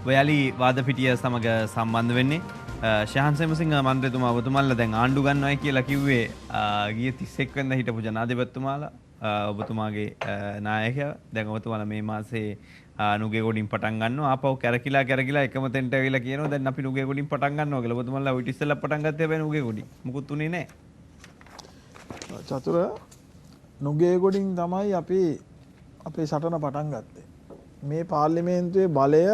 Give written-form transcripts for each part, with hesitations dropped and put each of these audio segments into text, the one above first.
ඔයාලි වාදපිටිය සමග සම්බන්ධ වෙන්නේ ශාන් සෙමසිංහ මන්ත්‍රීතුමා ඔබතුමාලා දැන් ආණ්ඩු ගන්නවයි කියලා කිව්වේ ගිය 31 වෙනිදා හිටපු ජනාධිපතිතුමාලා ඔබතුමාගේ නායකයා දැන් ඔබතුමාලා මේ මාසේ නුගේගොඩින් පටන් ගන්නවා ආපහු කැරකිලා එකම තැනට ඇවිල්ලා කියනවා දැන් අපි නුගේගොඩින් පටන් ගන්නවා කියලා ඔබතුමාලා ඔය ඉස්සෙල්ලා පටන් ගත්තේ හැබැයි නුගේගොඩින් මුකුත් උනේ නැහැ චතුර නුගේගොඩින් තමයි අපි අපේ සටන පටන් ගත්තේ මේ පාර්ලිමේන්තුවේ බලය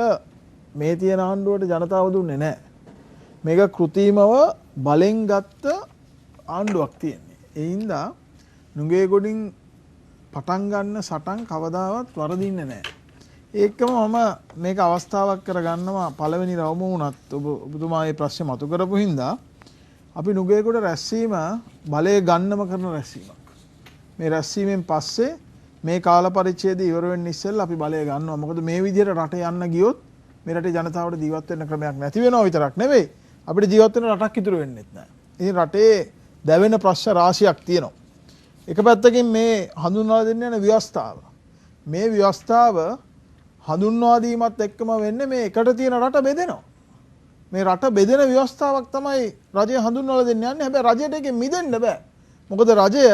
මේ තියෙන ආණ්ඩුවට ජනතාව දුන්නේ නැහැ. මේක කෘතිමව බලෙන් ගත්ත ආණ්ඩුවක් තියෙන්නේ. ඒ හින්දා නුගේගොඩින් පටන් ගන්න සටන් කවදාවත් වරදින්නේ නැහැ. ඒකම මම මේක අවස්ථාවක් කරගන්නවා පළවෙනි රවුම වුණත් ඔබතුමා මේ ප්‍රශ්නේ මතු කරපු හින්දා අපි නුගේගොඩ රැස්වීම බලය ගන්නම කරන රැස්වීමක්. මේ රැස්වීමෙන් පස්සේ මේ කාල පරිච්ඡේදය ඉවර වෙන්න ඉස්සෙල්ලා අපි බලය ගන්නවා. මොකද මේ විදිහට රට යන්න ගියොත් මේ රටේ ජනතාවට ජීවත් වෙන්න ක්‍රමයක් නැති වෙනවා විතරක් නෙවෙයි අපිට ජීවත් වෙන්න රටක් ඉතුරු වෙන්නෙත් නැහැ. ඉතින් රටේ දැවෙන ප්‍රශ්න රාශියක් තියෙනවා. එක පැත්තකින් මේ හඳුන්වා දෙන්න යන ව්‍යවස්ථාව. මේ ව්‍යවස්ථාව හඳුන්වා දීමත් එක්කම වෙන්නේ මේ එකට තියෙන රට බෙදෙනවා. මේ රට බෙදෙන ව්‍යවස්ථාවක් තමයි රජය හඳුන්වලා දෙන්න යන්නේ. හැබැයි රජයට එකෙන් මිදෙන්න බෑ. මොකද රජය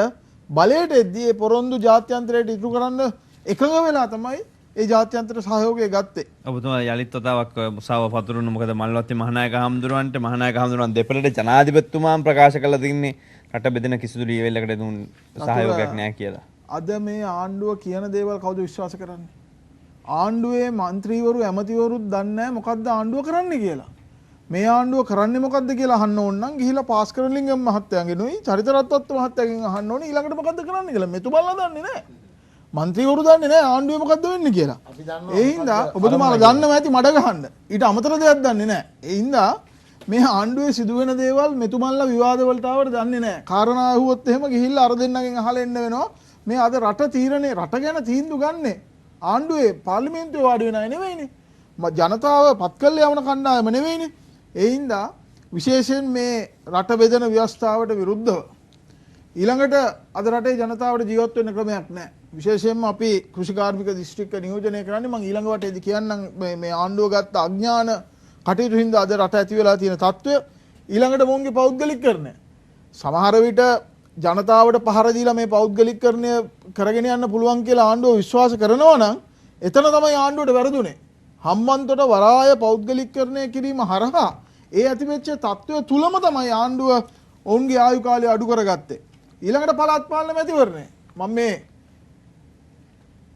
බලයට එද්දී පොරොන්දු ජාත්‍යන්තරයට ඉටු කරන්න එකඟ වෙලා තමයි ඒ ජාත්‍යන්තර සහයෝගය ගත්තේ. ඔබතුමා යලිත් වතාවක් මුසාව පතුරුන මොකද මල්වත්තේ මහානායක හාමුදුරුවන්ට දෙපළට ජනාධිපතිතුමාන් ප්‍රකාශ කළා තින්නේ රට බෙදෙන කිසිදු ලීවෙල්ලකට දුන් සහයෝගයක් නැහැ කියලා. අද මේ ආණ්ඩුව කියන දේවල් කවුද විශ්වාස කරන්නේ? ආණ්ඩුවේ മന്ത്രിවරු ඇමතිවරුත් දන්නේ නැහැ මොකද්ද ආණ්ඩුව කරන්නේ කියලා. මේ ආණ්ඩුව කරන්නේ මොකද්ද කියලා අහන්න ඕන නම් ගිහිලා පාස්කරලිංගම් මහත්තයාගෙන් උයි චරිතරත්වත් මහත්තයාගෙන් අහන්න ඕනේ ඊළඟට මොකද්ද කරන්නේ කියලා. මෙතුමල්ලා දන්නේ නැහැ. മന്ത്രിවරු දන්නේ නැහැ ආණ්ඩුවේ මොකද්ද වෙන්නේ කියලා. ඒ හින්දා ඔබතුමාලා දන්නව ඇති මඩ ගහන්න. ඊට අමතර දෙයක් දන්නේ නැහැ. ඒ හින්දා මේ ආණ්ඩුවේ සිදුවෙන දේවල් මෙතුමල්ලා විවාද වලට ආවට දන්නේ නැහැ. කාරණා අහුවොත් එහෙම ගිහිල්ලා අර දෙන්නගෙන් අහලා එන්න වෙනවා. මේ අද රට තීරණේ රට ගැන තීන්දුව ගන්නෙ ආණ්ඩුවේ පාර්ලිමේන්තුවේ වාඩි වෙන අය නෙවෙයිනේ. ජනතාව පත් කළ යවන කණ්ඩායම නෙවෙයිනේ. ඒ හින්දා විශේෂයෙන් මේ රට බෙදෙන ව්‍යවස්ථාවට විරුද්ධව ඊළඟට අද රටේ ජනතාවට ජීවත් වෙන්න ක්‍රමයක් නැහැ. විශේෂයෙන්ම අපි කෘෂිකාර්මික දිස්ත්‍රික්ක නියෝජනය කරන්නේ මම ඊළඟ වටේදී කියන්නම් මේ ආණ්ඩුව ගත්ත අඥාන කටයුතු හින්දා අද රට ඇති වෙලා තියෙන තත්ත්වය ඊළඟට මොන්ගේ පෞද්ගලිකකරණය. සමහර විට ජනතාවට පහර දීලා මේ පෞද්ගලිකකරණය කරගෙන යන්න පුළුවන් කියලා ආණ්ඩුව විශ්වාස කරනවා නම් එතන තමයි ආණ්ඩුවට වැරදුනේ. හම්බන්තොට වරාය පෞද්ගලිකකරණය කිරීම හරහා ඒ ඇතිවෙච්ච තත්ත්වය තුලම තමයි ආණ්ඩුව ඔවුන්ගේ ආයු කාලය අඩු කරගත්තේ. ඊළඟට පළාත් පාලන මැතිවරණය මම මේ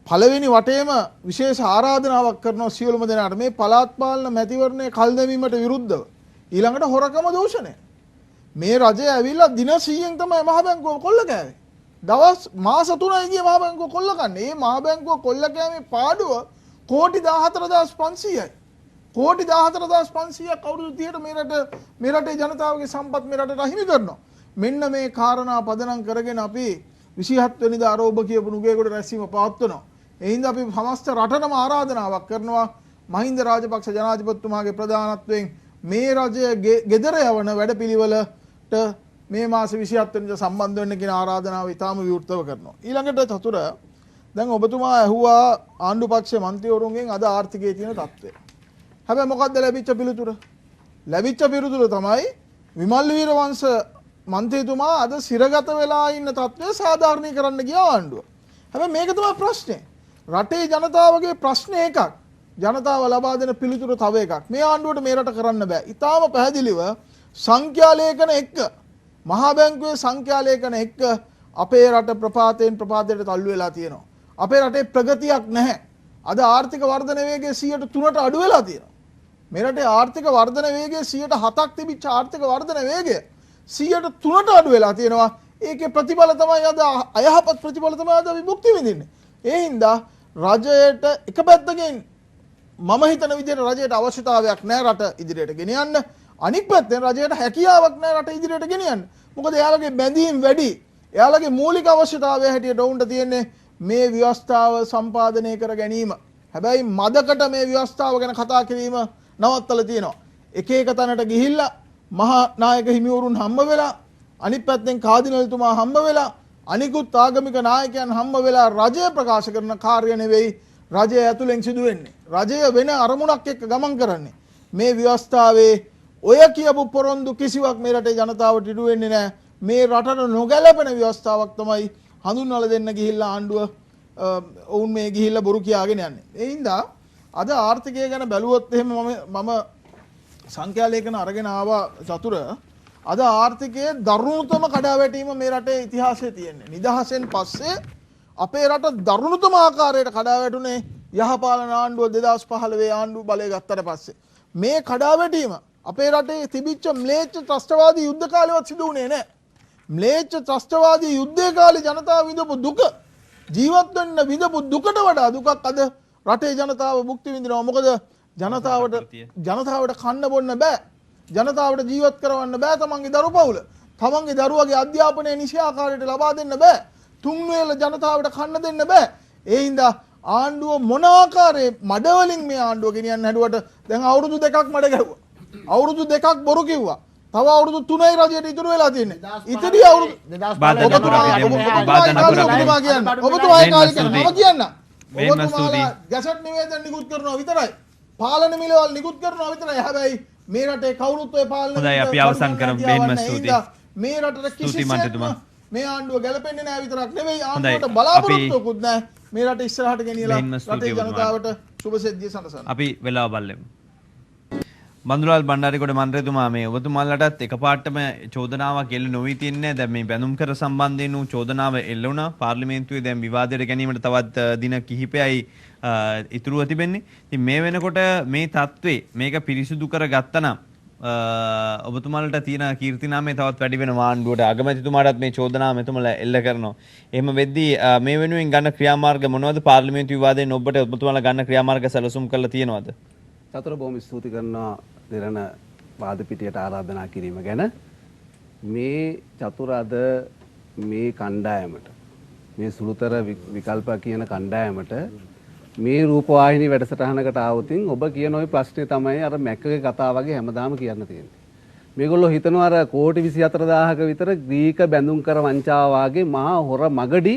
පළවෙනි වටේම විශේෂ ආරාධනාවක් කරනවා සියලුම දෙනාට මේ පළාත් පාලන මැතිවරණය කල් දැමීමට විරුද්ධව. ඊළඟට හොරකම දූෂණය. මේ රජය ඇවිල්ලා දින 100න් තමයි මහ බැංකුව කොල්ල කෑවේ. දවස් මාස 3යි ගියේ මහ බැංකුව කොල්ල කන්නේ. මේ මහ බැංකුව කොල්ල කෑමේ පාඩුව කෝටි 14500යි. කෝටි 14500ක් අවුරුදු 30ට මේ රටේ ජනතාවගේ සම්පත් මේ රටට අහිමි කරනවා. මෙන්න මේ කාරණා පදනම් කරගෙන අපි 27 වෙනිදා ආරෝභ කියපු නුගේගොඩ රැස්වීම පවත්වනවා. ඒ හින්දා අපි සමස්ත රටටම ආරාධනාවක් කරනවා මහින්ද රාජපක්ෂ ජනාධිපතිතුමාගේ ප්‍රධානත්වයෙන් මේ රජය ගෙදර යවන වැඩපිළිවෙලට මේ මාස 27 වෙනිදා සම්බන්ධ වෙන්න කියන ආරාධනාව ඉතාම විවෘතව කරනවා. ඊළඟට චතුර දැන් ඔබතුමා ඇහුවා ආණ්ඩු පක්ෂයේ മന്ത്രിවරුන්ගෙන් අද ආර්ථිකයේ තියෙන තත්ත්වය. හැබැයි මොකද්ද ලැබිච්ච පිළිතුර? ලැබිච්ච පිළිතුර තමයි විමල් වීරවංශ මන්ත්‍රීතුමා අද සිරගත වෙලා ඉන්න තත්ත්වය සාධාරණීකරන්න ගියා ආණ්ඩුව. හැබැයි මේක තමයි ප්‍රශ්නේ. රටේ ජනතාවගේ ප්‍රශ්නේ එකක්. ජනතාව ලබා දෙන පිළිතුර තව එකක්. මේ ආණ්ඩුවට මේ රට කරන්න බෑ. ඊටාම පැහැදිලිව සංඛ්‍යා ලේඛන එක්ක මහා බැංකුවේ සංඛ්‍යා ලේඛන එක්ක අපේ රට ප්‍රපාතයෙන් ප්‍රපාතයට තල්ලු වෙලා තියෙනවා. අපේ රටේ ප්‍රගතියක් නැහැ. අද ආර්ථික වර්ධන වේගය 103ට අඩු වෙලා තියෙනවා. මේ රටේ ආර්ථික වර්ධන වේගය 107ක් තිබිච්ච ආර්ථික වර්ධන වේගය 103ට අඩු වෙලා තියෙනවා. ඒකේ ප්‍රතිඵල තමයි අද අයහපත් ප්‍රතිඵල තමයි අද අපි භුක්ති විඳින්නේ. ඒ හින්දා රජයට එක පැත්තකින් මම හිතන විදිහට රජයට අවශ්‍යතාවයක් නැහැ රට ඉදිරියට ගෙනියන්න. අනික් පැත්තෙන් රජයට හැකියාවක් නැහැ රට ඉදිරියට ගෙනියන්න. මොකද එයාලගේ බැඳීම් වැඩි. එයාලගේ මූලික අවශ්‍යතාවය හැටියට උන්ට තියෙන්නේ මේ ව්‍යවස්ථාව සම්පාදනය කර ගැනීම. හැබැයි මදකට මේ ව්‍යවස්ථාව ගැන කතා කිරීම නවත්තලා තියෙනවා. එක එක තැනට ගිහිල්ලා මහා නායක හිමිවරුන් හම්බ වෙලා අනිත් පැත්තෙන් කාදිනල්තුමා හම්බ වෙලා අනිකුත් ආගමික නායකයන් හම්බ වෙලා රජය ප්‍රකාශ කරන කාර්ය නෙවෙයි රජය ඇතුළෙන් සිදු වෙන්නේ. රජය වෙන අරමුණක් එක්ක ගමන් කරන්නේ. මේ ව්‍යවස්ථාවේ ඔය කියපු පොරොන්දු කිසිවක් මේ රටේ ජනතාවට ඉඩු වෙන්නේ නැහැ. මේ රටට නොගැලපෙන ව්‍යවස්ථාවක් තමයි හඳුන්වලා දෙන්න ගිහිල්ලා ආණ්ඩුව ඔවුන් මේ ගිහිල්ලා බොරු කියාගෙන යන්නේ. ඒ හින්දා අද ආර්ථිකය ගැන බැලුවොත් එහෙම මම සංඛ්‍යා ලේඛන අරගෙන ආවා චතුර. අද ආර්ථිකයේ දරුණුතම කඩාවැටීම මේ රටේ ඉතිහාසයේ තියෙන්නේ. නිදහසෙන් පස්සේ අපේ රට දරුණුතම ආකාරයට කඩාවැටුනේ යහපාලන ආණ්ඩුව 2015 ආණ්ඩුව බලය ගත්තට පස්සේ. මේ කඩාවැටීම අපේ රටේ තිබිච්ච ම්ලේච්ඡ ත්‍රස්තවාදී යුද්ධ කාලෙවත් සිදු වුණේ නැහැ. ම්ලේච්ඡ ත්‍රස්තවාදී යුද්ධයේ කාලේ ජනතාව විඳපු දුක ජීවත් වෙන්න විඳපු දුකට වඩා දුකක් අද රටේ ජනතාව භුක්ති විඳිනවා. මොකද ජනතාවට කන්න බොන්න බෑ. ජනතාවට ජීවත් කරවන්න බෑ තමන්ගේ දරු පවුල. තමන්ගේ දරුවගේ අධ්‍යාපනය නිසි ආකාරයට ලබා දෙන්න බෑ. තුන් වේල ජනතාවට කන්න දෙන්න බෑ. ඒ හින්දා ආණ්ඩුව මොන ආකාරයේ මඩ වලින් මේ ආණ්ඩුව ගෙනියන්න හැදුවට දැන් අවුරුදු 2ක් මඩ ගැහුවා. අවුරුදු 2ක් බොරු කිව්වා. තව අවුරුදු 3යි රජයට ඉතුරු වෙලා තියෙන්නේ. ඉතිරි අවුරුදු ඔබතුමාලා ගැසට් නිවේදන නිකුත් කරනවා විතරයි. පාලන මිලවල් නිකුත් කරනවා විතරයි. හැබැයි මේ රටේ කවුරුත් ඔය පාලන හොඳයි අපි අවසන් කරමු. බෙහෙන්ම ස්තුතියි. මේ රටට කිසිසේත්ම මේ ආණ්ඩුව ගැලපෙන්නේ නැහැ විතරක් නෙවෙයි ආණ්ඩුවට බලාපොරොත්තුකුත් නැහැ. මේ රට ඉස්සරහට ගෙනියලා රටේ ජනතාවට සුබ සිද්ධිය සනසන්න. අපි වෙලාව බලමු. බන්දුලාල් බණ්ඩාරිකොට මන්ත්‍රීතුමා මේ ඔබතුමාලටත් එකපාරටම චෝදනාවක් එල්ල නොවී තියන්නේ. දැන් මේ බැඳුම් කර සම්බන්ධයෙන් වූ චෝදනාව එල්ල වුණා. පාර්ලිමේන්තුවේ දැන් විවාදයට ගැනීමට තවත් දින කිහිපයයි ඉතුරුව තිබෙන්නේ. ඉතින් මේ වෙනකොට මේ තත්ත්වේ මේක පිරිසිදු කරගත්තා නම් ඔබතුමාලට තියෙන කීර්තිනාමය තවත් වැඩි වෙනවා. ආණ්ඩුවට අගමැතිතුමාටත් මේ චෝදනාව මෙතුමලා එල්ල කරනවා. එහෙම වෙද්දී මේ වෙනුවෙන් ගන්න ක්‍රියාමාර්ග මොනවද? පාර්ලිමේන්තු විවාදයෙන් ඔබට ඔබතුමාලා ගන්න ක්‍රියාමාර්ග සැලසුම් කරලා තියෙනවද? චතුර බොහොම ස්තුති කරනවා දෙරණ වාද පිටියට ආරාධනා කිරීම ගැන. මේ චතුර අද මේ කණ්ඩායමට මේ සුළුතර විකල්ප කියන කණ්ඩායමට මේ රූපවාහිනී වැඩසටහනකට ආවොතින් ඔබ කියන ওই ප්‍රශ්නේ තමයි අර මැක්කගේ කතාව වගේ හැමදාම කියන්න තියෙන්නේ. මේගොල්ලෝ හිතනවා අර කෝටි 24000ක විතර ග්‍රීක බැඳුම් කර වංචාව වාගේ මහා හොර මගඩි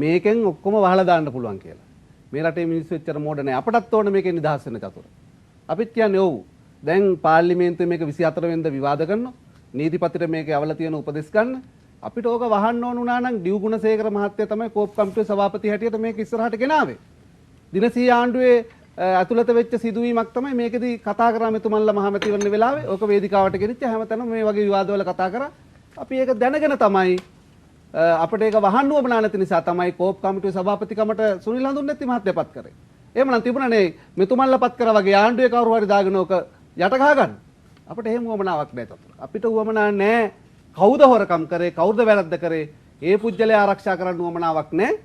මේකෙන් ඔක්කොම වහලා දාන්න පුළුවන් කියලා. මේ රටේ මිනිස්සු එච්චර මෝඩ නැහැ. අපටත් ඕන මේකෙන් නිදහස් වෙන්න චතුර. අපිත් කියන්නේ ඔව්. දැන් පාර්ලිමේන්තුවේ මේක 24 වෙනිදා විවාද කරනවා. නීතිපතිට මේක යවලා තියෙන උපදෙස් ගන්න. අපිට ඕක වහන්න ඕන උනා නම් ඩිව් ගුණසේකර මහත්තයා තමයි කෝප් කමිටුවේ සභාපති හැටියට මේක ඉස්සරහට ගෙනාවේ. දිනසී ආණ්ඩුවේ ඇතුළත වෙච්ච සිදුවීමක් තමයි මේකෙදි කතා කරා මෙතුමන්ලා මහමැතිවරණ වෙලාවේ. ඕක වේදිකාවට ගෙනිච්ච හැමතැනම මේ වගේ විවාදවල කතා කරා. අපි ඒක දැනගෙන තමයි අපිට ඒක වහන්න උවමනා නැති නිසා තමයි කෝප් කමිටුවේ සභාපතිකමට සුනිල් හඳුන්නෙත්ති මහත්තයා පත් කරේ. එහෙමනම් තිබුණනේ මෙතුමන්ලා පත් කරා වගේ ආණ්ඩුවේ කවුරු හරි දාගෙන ඕක යට ගහ ගන්න. අපිට එහෙම උවමනාවක් නැහැ චතුර. අපිට උවමනා නැහැ කවුද හොරකම් කරේ කවුද වැරද්ද කරේ ඒ පුජ්‍යලයා ආරක්ෂා කරන්න උවමනාවක් නැහැ.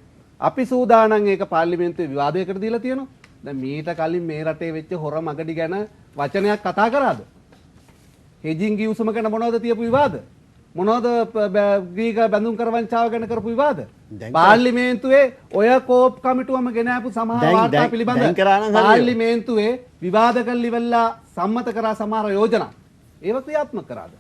අපි සූදානම් ඒක පාර්ලිමේන්තුවේ විවාදයකට දීලා තියෙනවා. දැන් මීට කලින් මේ රටේ වෙච්ච හොර මගඩි ගැන වචනයක් කතා කරාද? හෙජින් ගිවිසුම ගැන මොනවද තියපු විවාද? මොනවද ග්‍රීක බැඳුම් කර වංචාව ගැන කරපු විවාද? පාර්ලිමේන්තුවේ ඔය කෝප් කමිටුවම ගෙන ආපු සමහර වාර්තා පිළිබඳ පාර්ලිමේන්තුවේ විවාද කරලා ඉවරලා සම්මත කරා සමහර යෝජනා. ඒව ක්‍රියාත්මක කරාද?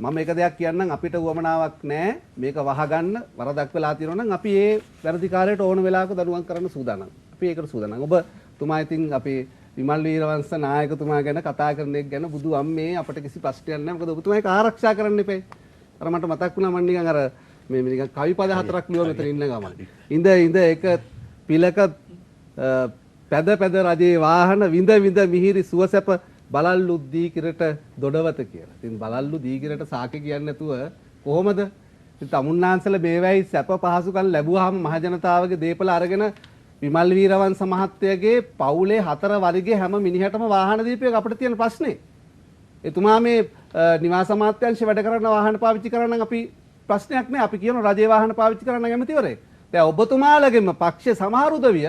මම එක දෙයක් කියන්නම් අපිට උවමනාවක් නැහැ මේක වහගන්න වරදක් වෙලා තියෙනවා නම් අපි ඒ වැඩිකාරයට ඕන වෙලාවක දඩුවම් කරන්න සූදානම්. අපි ඒකට සූදානම්. ඔබ තුමා ඉතින් අපි විමල් වීරවංශ නායකතුමා ගැන කතා කරන එක ගැන බුදු අම්මේ අපිට කිසි ප්‍රශ්නයක් නැහැ. මොකද ඔබතුමා ඒක ආරක්ෂා කරන්න එපේ. අර මට මතක් වුණා මම නිකන් අර මේ නිකන් කවි පද හතරක් ලියුවා මෙතන ඉන්න ගමන්. ඉඳ එක පිලක පැද රජේ වාහන විඳ මිහිරි සුවසැප බලල්ලු දීකිරට දොඩවත කියලා. ඉතින් බලල්ලු දීකිරට සාකේ කියන්නේ නැතුව කොහොමද? ඉතින් තමුන්නාන්සලා මේවැයි සැප පහසුකම් ලැබුවාම මහ ජනතාවගේ දේපල අරගෙන විමල් වීරවංශ මහත්තයගේ පවුලේ 4 වරිගේ හැම මිනිහටම වාහන දීපේක අපිට තියෙන ප්‍රශ්නේ. එතුමා මේ නිවාස අමාත්‍යාංශ වැඩ කරන වාහන පාවිච්චි කරන නම් අපි ප්‍රශ්නයක් නෑ. අපි කියන රජයේ වාහන පාවිච්චි කරන ඇමතිවරයෙක්. දැන් ඔබතුමාලගෙම පක්ෂ සමහර උදවිය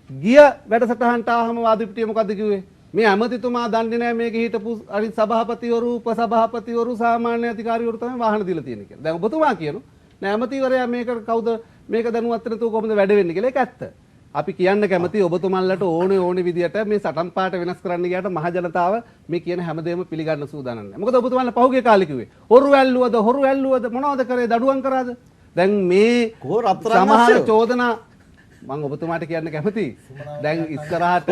ගිය වැඩසටහනට ආවම වාද පිටියේ මොකද්ද කිව්වේ? මේ ඇමතිතුමා දන්නේ නැහැ මේක හිටපු අනිත් සභාපතිවරු උපසභාපතිවරු සාමාන්‍ය අධිකාරිවරු තමයි වාහන දීලා තියෙන්නේ කියලා. දැන් ඔබතුමා කියනවා නෑ ඇමතිවරයා මේක කවුද මේක දැනුවත් නැතුව කොහොමද වැඩ වෙන්නේ කියලා. ඒක ඇත්ත. අපි කියන්න කැමති ඔබතුමන්ලට ඕනේ විදියට මේ සටන් පාට වෙනස් කරන්න ගියාට මහ ජනතාව මේ කියන හැමදේම පිළිගන්න සූදානම් නැහැ. මොකද ඔබතුමන්ලා පහුගිය කාලේ කිව්වේ හොරු ඇල්ලුවද මොනවද කරේ දඩුවම් කරාද? දැන් මේ සමහර චෝදනා මම ඔබතුමාට කියන්න කැමතියි. දැන් ඉස්සරහට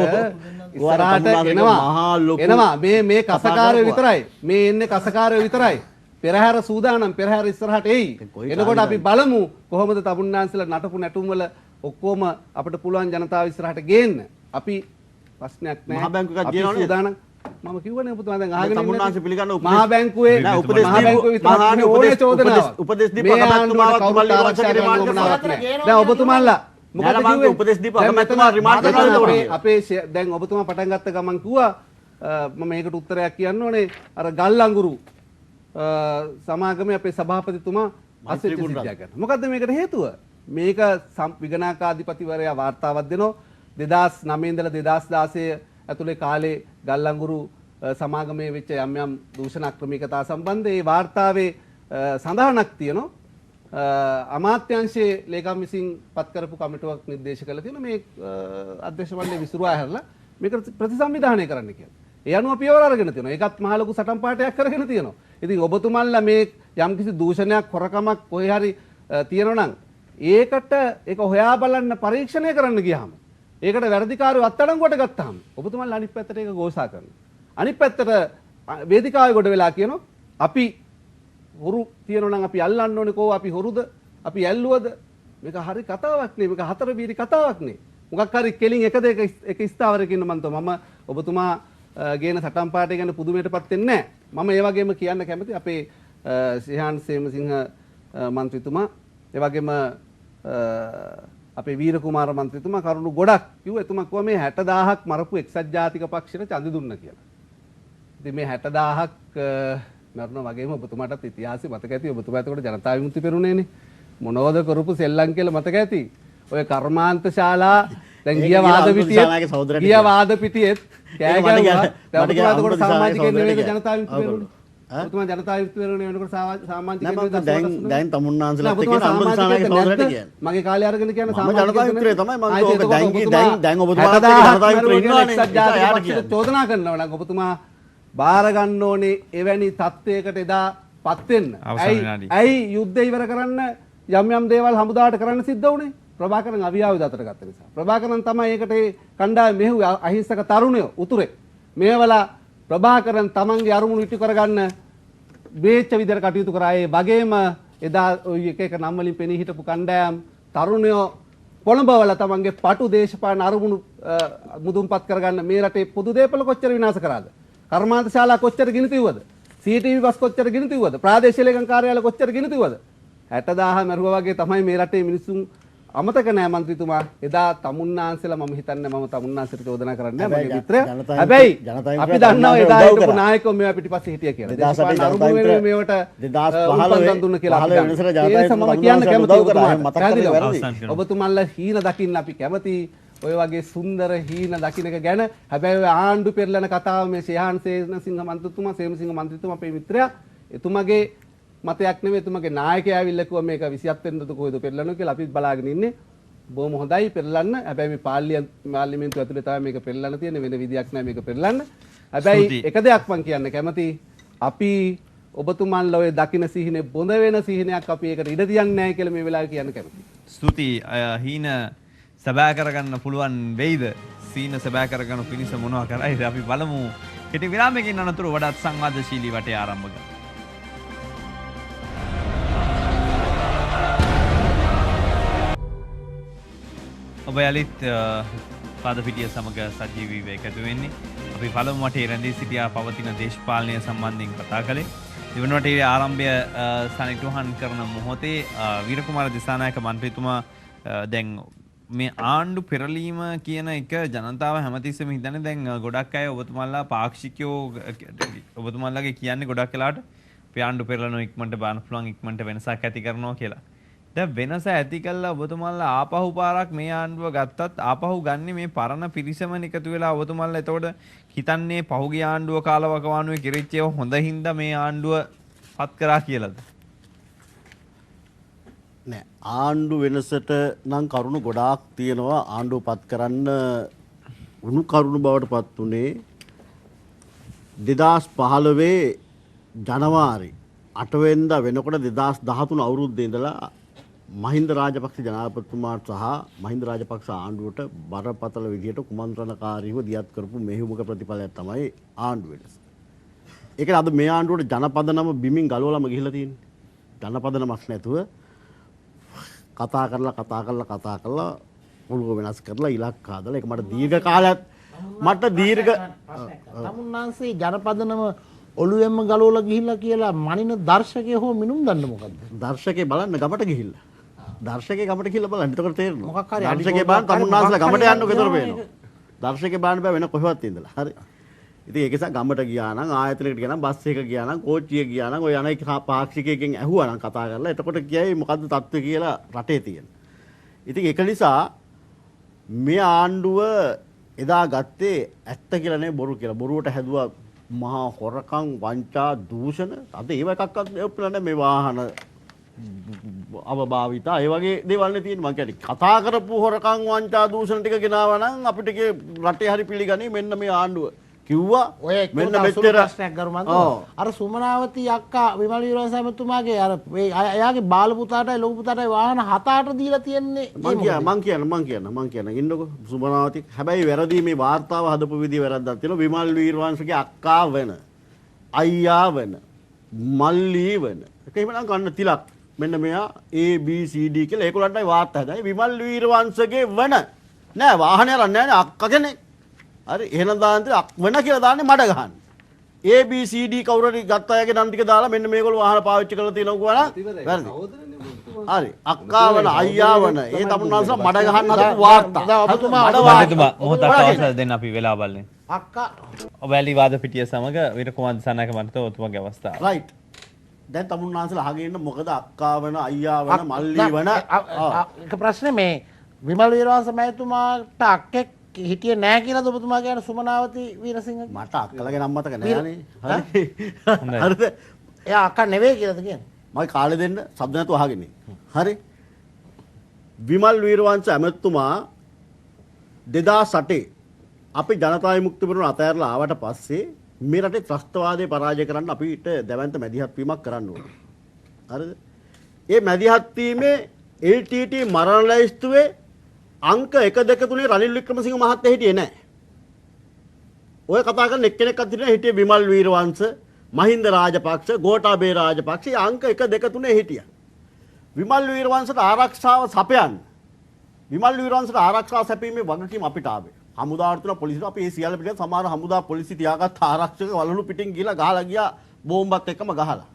එනවා මේ කසකාරයෝ විතරයි. මේ එන්නේ කසකාරයෝ විතරයි. පෙරහැර සූදානම් පෙරහැර ඉස්සරහට එයි. එනකොට අපි බලමු කොහොමද තමුන්නාන්සලා නටපු නැටුම් වල ඔක්කොම අපිට පුළුවන් ජනතාව ඉස්සරහට ගේන්න. අපි ප්‍රශ්නයක් නැහැ. මහා බැංකුව එකක් ගේනවනේ. සූදානම්. මම කිව්වනේ ඔබතුමා දැන් අහගෙන තමුන්නාන්සේ පිළිගන්න මහා බැංකුවේ විතරක් උපදෙස් දීපු අගමැතිතුමාවත් මල්ලි වංශකේ රිමාන්ඩ් කරනවා. දැන් ඔබතුමාලා මොකද කිව්වේ උපදෙස් දීපු අගමැතිතුමා රිමාන්ඩ් කරනවා. අපේ දැන් ඔබතුමා පටන් ගත්ත ගමන් කිව්වා මම මේකට උත්තරයක් කියන්න ඕනේ අර ගල් අඟුරු සමාගමේ අපේ සභාපතිතුමා අසෙච්ච සිද්ධියක් ගන්න. මොකද්ද මේකට හේතුව? මේක විගණාකාධිපතිවරයා වාර්තාවක් දෙනවා 2009 ඉඳලා 2016 ඇතුලේ කාලේ ගල් අඟුරු සමාගමේ වෙච්ච යම් යම් දූෂණ අක්‍රමිකතා සම්බන්ධ ඒ වාර්තාවේ සඳහනක් තියෙනවා අමාත්‍යාංශයේ ලේකම් විසින් පත් කරපු කමිටුවක් නිර්දේශ කළා තියෙනවා මේ අධ්‍යක්ෂ මණ්ඩලය විසිරුවා හැරලා මේක ප්‍රතිසංවිධානය කරන්න කියලා. ඒ අනුව පියවර අරගෙන තියෙනවා. ඒකත් මහ ලොකු සටන් පාඨයක් කරගෙන තියෙනවා. ඉතින් ඔබතුමන්ලා මේ යම්කිසි දූෂණයක් හොරකමක් කොහේ හරි තියෙනවා නම් ඒකට ඒක හොයා බලන්න පරීක්ෂණය කරන්න ගියාම ඒකට වැරදිකාරයෝ අත්අඩංගුවට ගත්තාම ඔබතුමන්ලා අනිත් පැත්තට ඒක ගෝසා කරනවා. අනිත් පැත්තට වේදිකාවේ ගොඩ වෙලා කියනවා අපි හොරු තියෙනවා නම් අපි අල්ලන්න ඕනේ කෝ අපි හොරුද අපි ඇල්ලුවද මේක හරි කතාවක් නේ මේක හතර බීරි කතාවක් නේ මොකක් හරි කෙලින් එක දෙක එක ස්ථාවරකින් මම ඔබතුමා ගේන සටන් පාඨය ගැන පුදුමයටපත් වෙන්නේ නැහැ. මම ඒ වගේම කියන්න කැමති අපේ ශ්‍රීහාන් සේමසිංහ මන්ත්‍රීතුමා ඒ වගේම අපේ වීර කුමාර මන්ත්‍රීතුමා කරුණු ගොඩක් කිව්වා. එතුමා කිව්වා මේ 60000ක් මරපු එක්සත් ජාතික පක්ෂයට ඡන්ද දුන්න කියලා. ඉතින් මේ 60000ක් මරන වගේම ඔබතුමාටත් ඉතිහාසෙ මතක ඇති. ඔබතුමා එතකොට ජනතා විමුක්ති පෙරුණේනේ. මොනවද කරපු සෙල්ලම් කියලා මතක ඇති. ඔය කර්මාන්ත ශාලා දැන් ගිය වාද පිටියෙත් කෑ ගැහුවා. දැන් ඔබතුමා එතකොට සමාජිකයෙක් නෙවෙයි ජනතා විමුක්ති පෙරුණේ. ඔබතුමා ජනතා විමුක්ති පෙරුණේ වෙනකොට සමාජිකයෙක් නෙවෙයි. දැන් තමුන්නාන්සලත් එක්ක අනුබුද්ධ සෝදරට කියන්නේ. මගේ කාලේ අරගෙන කියන සමාජිකයෙක් තමයි මම දැන් ඔබතුමා ජනතා විමුක්ති ඉන්නවනේ. චෝදනා කරනවා නම් ඔබතුමා බාර ගන්න ඕනේ එවැනි තත්ත්වයකට එදා පත් වෙන්න. ඇයි යුද්ධය ඉවර කරන්න යම් යම් දේවල් හමුදාට කරන්න සිද්ධ වුණේ? ප්‍රභාකරන් අවියාවි දතට ගත්ත නිසා. ප්‍රභාකරන් තමයි ඒකට ඒ කණ්ඩායම මෙහෙව්වේ අහිංසක තරුණයෝ උතුරේ. මේවලා ප්‍රභාකරන් තමන්ගේ අරමුණු ඉටු කරගන්න වේච්ච විදිහට කටයුතු කරා. ඒ වගේම එදා ඔය එක එක නම් වලින් පෙනී හිටපු කණ්ඩායම් තරුණයෝ කොළඹවල තමන්ගේ පටු දේශපාලන අරමුණු මුදුන්පත් කරගන්න මේ රටේ පොදු දේපල කොච්චර විනාශ කරාද? කර්මාන්ත ශාලා කොච්චර ගිනි තිව්වද? CCTV බස් කොච්චර ගිනි තිව්වද? ප්‍රාදේශීය ලේකම් කාර්යාලය කොච්චර ගිනි තිව්වද? 60000 මරුවා වගේ තමයි මේ රටේ මිනිස්සුන් අමතක නෑ මන්ත්‍රීතුමා. එදා තමුන්නාන්සලා මම හිතන්නේ මම තමුන්නාන්සට චෝදනා කරන්නේ නෑ මගේ මිත්‍රයා. හැබැයි අපි දන්නවා එදා හිටපු නායකයෝ මේවා පිටිපස්සේ හිටියා කියලා. දේශපාලන අරමුණු මේවට 2015 දුන්න කියලා අපි දන්නවා. ඔබතුමන්ලා හීන දකින්න අපි කැමතියි. ඔය වගේ සුන්දර හීන දකින්නක ගැන. හැබැයි ඔය ආණ්ඩු පෙරලන කතාව මේ ශ්‍රීහාන් සේනසිංහ මන්ත්‍රීතුමා සේමසිංහ මන්ත්‍රීතුමා අපේ මිත්‍රයා එතුමගේ මතයක් නෙවෙයි එතුමගේ නායකයා ඇවිල්ලා කිව්වා මේක 27 වෙනිදාද කොහෙද පෙරලනවා කියලා අපිත් බලාගෙන ඉන්නේ. බොහොම හොඳයි පෙරලන්න. හැබැයි මේ පාර්ලිමේන්තුව ඇතුලේ තමයි මේක පෙරලන්න තියෙන්නේ. වෙන විදියක් නැහැ මේක පෙරලන්න. හැබැයි එක දෙයක් මම කියන්න කැමතියි. අපි ඔබතුමන්ලා ඔය දකින්න සිහිනේ බොඳ වෙන සිහිනයක් අපි ඒකට ඉඩ තියන්නේ නැහැ කියලා මේ වෙලාවේ කියන්න කැමතියි. ස්තුතියි. හීන සබෑ කරගන්න පුළුවන් වෙයිද? සීන සබෑ කරගන්න පිණිස මොනවා කරයිද? අපි බලමු. කෙටි විරාමයකින් අනතුරු වඩාත් සංවාදශීලී වටේ ආරම්භ කරමු. ඔබ යලිත් පාදපිටිය සමග සජීවීව එකතු වෙන්නේ. අපි පළමු වටේ රැඳී සිටියා පවතින දේශපාලනය සම්බන්ධයෙන් කතා කළේ. දෙවන වටේ ආරම්භය සනිටුහන් කරන මොහොතේ වීරකුමාර දිසානායක මන්ත්‍රීතුමා දැන් මේ ආණ්ඩු පෙරලීම කියන එක ජනතාව හැමතිස්සෙම හිතන්නේ දැන් ගොඩක් අය ඔබතුමාලා පාක්ෂිකයෝ ඔබතුමාලාගේ කියන්නේ ගොඩක් වෙලාවට අපි ආණ්ඩු පෙරලනවා ඉක්මනට බාන පුළුවන් ඉක්මනට වෙනසක් ඇති කරනවා කියලා. දැන් වෙනස ඇති කළා ඔබතුමාලා ආපහු පාරක් මේ ආණ්ඩුව ගත්තත් ආපහු ගන්නේ මේ පරණ පිරිසම එකතු වෙලා ඔබතුමාලා එතකොට හිතන්නේ පහුගිය ආණ්ඩුව කාලවකවානුවේ කිරිච්ච ඒවා හොඳ හින්දා මේ ආණ්ඩුව පත් කරා කියලාද? නෑ ආණ්ඩු වෙනසට නම් කරුණු ගොඩාක් තියෙනවා. ආණ්ඩුව පත් කරන්න උණු කරුණු බවට පත් උනේ 2015 ජනවාරි 8 වෙනිදා වෙනකොට 2013 අවුරුද්දේ ඉඳලා මහින්ද රාජපක්ෂ ජනාධිපතිතුමාට සහ මහින්ද රාජපක්ෂ ආණ්ඩුවට බරපතල විදියට කුමන්ත්‍රණකාරීව දියත් කරපු මෙහෙයුමක ප්‍රතිඵලයක් තමයි ආණ්ඩුව වෙනස. ඒකනේ අද මේ ආණ්ඩුවට ජනපදනම බිමින් ගලවලම ගිහිල්ලා තියෙන්නේ. ජනපදනමක් නැතුව කතා කරලා ඔළුව වෙනස් කරලා ඉලක්ක හදලා ඒක මට දීර්ඝ තමුන්නාන්සේ ජනපදනම ඔළුවෙන්ම ගලවලා ගිහිල්ලා කියලා මනින දර්ශකය හෝ මිනුම් දන්න මොකද්ද? දර්ශකේ බලන්න ගමට ගිහිල්ලා. දර්ශකේ ගමට ගිහිල්ලා බලන්න. එතකොට තේරෙනවා. මොකක් හරි දර්ශකේ බලන්න තමුන්නාන්සලා ගමට යන්න ගෙදර පේනවා. දර්ශකේ බලන්න බෑ වෙන කොහෙවත් ඉඳලා. හරි. ඉතින් ඒක නිසා ගමට ගියා නම් ආයතනයකට ගියා නම් බස් එක ගියා නම් කෝච්චිය ගියා නම් ඔය අනෙක් පාක්ෂිකයෙක්ගෙන් ඇහුවා නම් කතා කරලා එතකොට කියයි මොකද්ද තත්ත්වය කියලා රටේ තියෙන. ඉතින් ඒක නිසා මේ ආණ්ඩුව එදා ගත්තේ ඇත්ත කියලා නේ බොරු කියලා. බොරුවට හැදුවා මහා හොරකම් වංචා දූෂණ. අද ඒව එකක්වත් නැහැ මේ වාහන අවභාවිතා ඒ වගේ දේවල් නේ තියෙන්නේ. මං කියන්නේ කතා කරපු හොරකම් වංචා දූෂණ ටික ගෙනාවා නම් අපිට රටේ හරි පිළිගන්නේ මෙන්න මේ ආණ්ඩුව. කිව්වා මෙන්න මෙච්චර ප්‍රශ්නයක් ගරු මන්ත්‍රී. අර සුමනාවති අක්කා විමල් වීරවංශ මහත්මයාගේ අර එයාගේ බාල පුතාටයි ලොකු පුතාටයි වාහන 7-8 දීලා තියන්නේ. මං කියන ඉන්නකො සුමනාවති හැබැයි වැරදි මේ වාර්තාව හදපු විදිය වැරද්දක් තියෙනවා. විමල් වීරවංශගේ අක්කා වෙන අයියා වෙන මල්ලී වෙන ඒක එහෙමනම් ගන්න තිලක් මෙන්න මෙයා ABCD කියලා ඒගොල්ලන්ටයි වාර්තා හදයි. විමල් වීරවංශගේ වෙන නෑ වාහනේ අරන් නෑනේ අක්කා කෙනෙක්. හරි එහෙනම් දාන්නේ වෙන කියලා දාන්නේ මඩ ගහන්න. ABCD කවුරු හරි ගත්ත අයගේ නම් ටික දාලා මෙන්න මේගොල්ලෝ වාහන පාවිච්චි කරලා තියෙනවා කියලා වැරදි. හරි අක්කා වන අයියා වන ඒ තමුන්නාන්සලා මඩ ගහන්න හදපු වාර්තා. ඔබතුමා මොහොතක් අවසර දෙන්න අපි වෙලා බලන්නේ. අක්කා ඔබැලි වාද පිටිය සමග විර කුමාර සනායක මන්ත්‍රී ඔබතුමාගේ අවස්ථාව. රයිට්. දැන් තමුන්නාන්සලා අහගෙන ඉන්න මොකද අක්කා වන අයියා වන මල්ලී වන එක ප්‍රශ්නේ මේ විමල් වීරවංශ මහත්මයාට අක්කෙක් හිටියේ නැහැ කියලාද ඔබතුමා කියන සුමනාවති වීරසිංහ? මට අක්කලගේ නම් මතක නෑනේ. හරි. හරිද? එයා අක්කා නෙවෙයි කියලාද කියන්නේ? මම කාලේ දෙන්න શબ્ද නැතුව අහගෙන ඉන්න. හරි. විමල් වීරවංශ ඇමතුමා 2008 අපි ජනතා විමුක්ති පෙරමුණ අතහැරලා ආවට පස්සේ මේ රටේ ත්‍රස්තවාදය පරාජය කරන්න අපිට දැවැන්ත මැදිහත් වීමක් කරන්න ඕනේ. හරිද? ඒ මැදිහත් වීමේ LTT මරණ ලැයිස්තුවේ අංක 1 2 3 රනිල් වික්‍රමසිංහ මහත්තයා හිටියේ නැහැ. ඔය කතා කරන එක්කෙනෙක්වත් හිටියේ විමල් වීරවංශ, මහින්ද රාජපක්ෂ, ගෝඨාභය රාජපක්ෂ අංක 1 2 3 හිටියා. විමල් වීරවංශට ආරක්ෂාව සපයන්න. විමල් වීරවංශට ආරක්ෂාව සැපීමේ වගකීම අපිට ආවේ. හමුදාවට තුන පොලිසියට අපි ඒ සියල්ල පිටින් සමහර හමුදා පොලිසිය තියාගත් ආරක්ෂක වලලු පිටින් ගිහලා ගහලා ගියා බෝම්බත් එක්කම ගහලා.